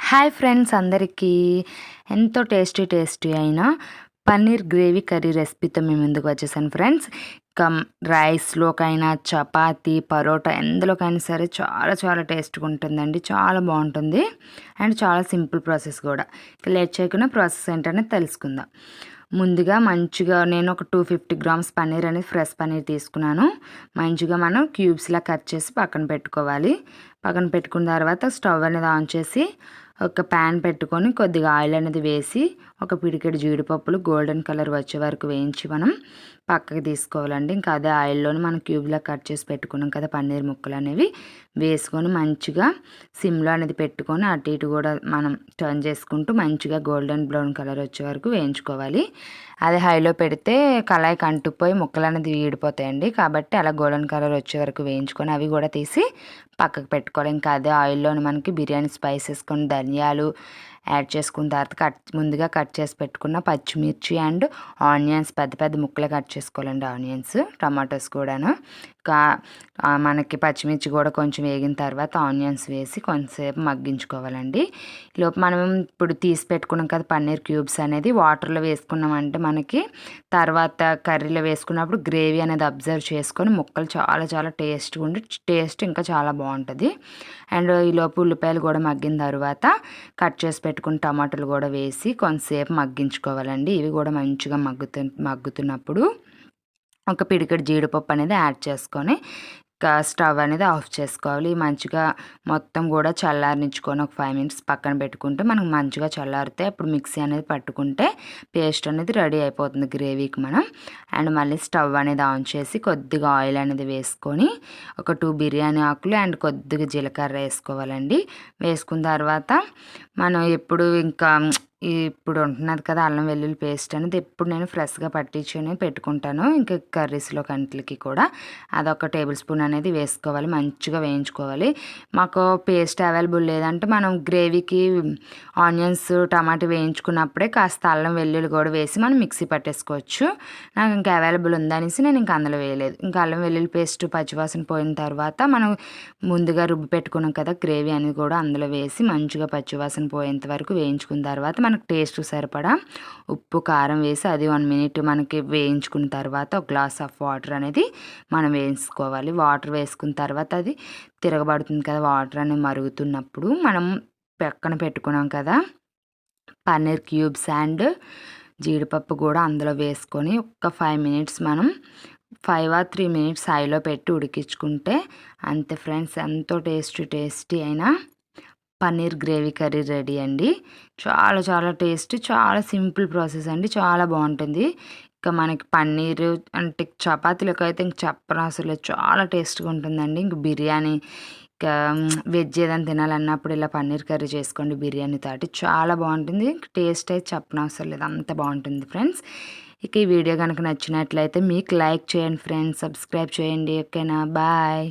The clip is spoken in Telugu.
హాయ్ ఫ్రెండ్స్ అందరికీ ఎంతో టేస్టీ అయిన పన్నీర్ గ్రేవీ కర్రీ రెసిపీతో మేము ముందుకు వచ్చేసాను ఫ్రెండ్స్. రైస్లోకైనా చపాతీ పరోటా ఎందులోకైనా సరే చాలా చాలా టేస్ట్గా ఉంటుందండి. చాలా బాగుంటుంది అండ్ చాలా సింపుల్ ప్రాసెస్ కూడా. లేట్ చేయకుండా ప్రాసెస్ ఏంటనే తెలుసుకుందాం. ముందుగా మంచిగా నేను ఒక 250 గ్రామ్స్ పన్నీర్ అనేది ఫ్రెష్ పన్నీర్ తీసుకున్నాను. మంచిగా మనం క్యూబ్స్లా కట్ చేసి పక్కన పెట్టుకోవాలి. పక్కన పెట్టుకున్న తర్వాత స్టవ్ అనేది ఆన్ చేసి ఒక ప్యాన్ పెట్టుకొని కొద్దిగా ఆయిల్ అనేది వేసి ఒక పిడికెడు జీడిపప్పులు గోల్డెన్ కలర్ వచ్చే వరకు వేయించి మనం పక్కకి తీసుకోవాలండి. ఇంకా అదే ఆయిల్లోని మనం క్యూబ్లా కట్ చేసి పెట్టుకున్నాం కదా పన్నీర్ ముక్కలు అనేవి వేసుకొని మంచిగా సిమ్లో అనేది పెట్టుకొని అటు ఇటు కూడా మనం టర్న్ చేసుకుంటూ మంచిగా గోల్డెన్ బ్రౌన్ కలర్ వచ్చే వరకు వేయించుకోవాలి. అదే హైలో పెడితే కళాయికి అంటుకుపోయి ముక్కలు అనేది వీడిపోతాయండి. కాబట్టి అలా గోల్డెన్ కలర్ వచ్చే వరకు వేయించుకొని అవి కూడా తీసి పక్కకు పెట్టుకోవాలి. ఇంకా అదే ఆయిల్లోని మనకి బిర్యానీ స్పైసెస్ కొన్ని ధనియాలు యాడ్ చేసుకున్న తర్వాత ముందుగా కట్ చేసి పెట్టుకున్న పచ్చిమిర్చి అండ్ ఆనియన్స్ పెద్ద పెద్ద ముక్కలు కట్ చేసుకోవాలండి. ఆనియన్స్ టమాటోస్ కూడాను మనకి పచ్చిమిర్చి కూడా కొంచెం వేగిన తర్వాత ఆనియన్స్ వేసి కొంచెంసేపు మగ్గించుకోవాలండి. లోపు మనం ఇప్పుడు తీసి పెట్టుకున్నాం కదా పన్నీర్ క్యూబ్స్ అనేది వాటర్లో వేసుకున్నామంటే మనకి తర్వాత కర్రీలో వేసుకున్నప్పుడు గ్రేవీ అనేది అబ్జర్వ్ చేసుకొని ముక్కలు చాలా చాలా టేస్ట్గా ఉండి టేస్ట్ ఇంకా చాలా బాగుంటుంది. అండ్ ఈలోపు ఉల్లిపాయలు కూడా మగ్గిన తర్వాత కట్ చేసి పెట్టుకున్న టమాటాలు కూడా వేసి కొంతసేపు మగ్గించుకోవాలండి. ఇవి కూడా మంచిగా మగ్గుతున్నప్పుడు ఒక పిడికెడు జీడిపప్పు అనేది యాడ్ చేసుకొని స్టవ్ అనేది ఆఫ్ చేసుకోవాలి. మంచిగా మొత్తం కూడా చల్లారనిచ్చుకొని ఒక 5 మినిట్స్ పక్కన పెట్టుకుంటే మనకు మంచిగా చల్లారితే అప్పుడు మిక్సీ అనేది పట్టుకుంటే పేస్ట్ అనేది రెడీ అయిపోతుంది గ్రేవీకి మనం. అండ్ మళ్ళీ స్టవ్ అనేది ఆన్ చేసి కొద్దిగా ఆయిల్ అనేది వేసుకొని ఒక 2 బిర్యానీ ఆకులు అండ్ కొద్దిగా జీలకర్ర వేసుకోవాలండి. వేసుకున్న తర్వాత మనం ఎప్పుడు ఇంకా ఇప్పుడు ఉంటున్నది కదా అల్లం వెల్లుల్లి పేస్ట్ అనేది ఎప్పుడు నేను ఫ్రెష్గా పట్టించుకొని పెట్టుకుంటాను. ఇంకా కర్రీస్లో కంట్లకి కూడా అదొక టేబుల్ స్పూన్ అనేది వేసుకోవాలి. మంచిగా వేయించుకోవాలి. మాకు పేస్ట్ అవైలబుల్ లేదంటే మనం గ్రేవీకి ఆనియన్స్ టమాటా వేయించుకున్నప్పుడే కాస్త అల్లం వెల్లుల్లి కూడా వేసి మనం మిక్సీ పట్టేసుకోవచ్చు. నాకు ఇంకా అవైలబుల్ ఉందనేసి నేను ఇంకా అందులో వేయలేదు. ఇంకా అల్లం వెల్లుల్లి పేస్ట్ పచ్చివాసన పోయిన తర్వాత మనం ముందుగా రుబ్బి పెట్టుకున్నాం కదా గ్రేవీ అనేది కూడా అందులో వేసి మంచిగా పచ్చివాసన పోయేంత వరకు వేయించుకున్న తర్వాత మనకు టేస్ట్ సరిపడా ఉప్పు కారం వేసి అది 1 మినిట్ మనకి వేయించుకున్న తర్వాత ఒక గ్లాస్ ఆఫ్ వాటర్ అనేది మనం వేసుకోవాలి. వాటర్ వేసుకున్న తర్వాత అది తిరగబడుతుంది కదా వాటర్ అనేది మరుగుతున్నప్పుడు మనం పక్కన పెట్టుకున్నాం కదా పన్నీర్ క్యూబ్స్ అండ్ జీడిపప్పు కూడా అందులో వేసుకొని ఒక 5 మినిట్స్ మనం 5 or 3 మినిట్స్ హైలో పెట్టి ఉడికించుకుంటే అంతే ఫ్రెండ్స్. ఎంతో టేస్టీ అయిన పన్నీర్ గ్రేవీ కర్రీ రెడీ అండి. చాలా చాలా టేస్ట్ చాలా సింపుల్ ప్రాసెస్ అండి. చాలా బాగుంటుంది. ఇంకా మనకి పన్నీర్ అంటే చపాతీలకు అయితే ఇంక చెప్పనవసరం లేదు. చాలా టేస్ట్గా ఉంటుందండి. ఇంక బిర్యానీ ఇంకా వెజ్ ఏదైనా తినాలన్నప్పుడు ఇలా పన్నీర్ కర్రీ చేసుకోండి బిర్యానీ తాటి చాలా బాగుంటుంది. టేస్ట్ అయితే చెప్పనవసరం లేదు అంత బాగుంటుంది ఫ్రెండ్స్. ఇక ఈ వీడియో కనుక నచ్చినట్లయితే మీకు లైక్ చేయండి ఫ్రెండ్స్, సబ్స్క్రైబ్ చేయండి. ఓకేనా, బాయ్.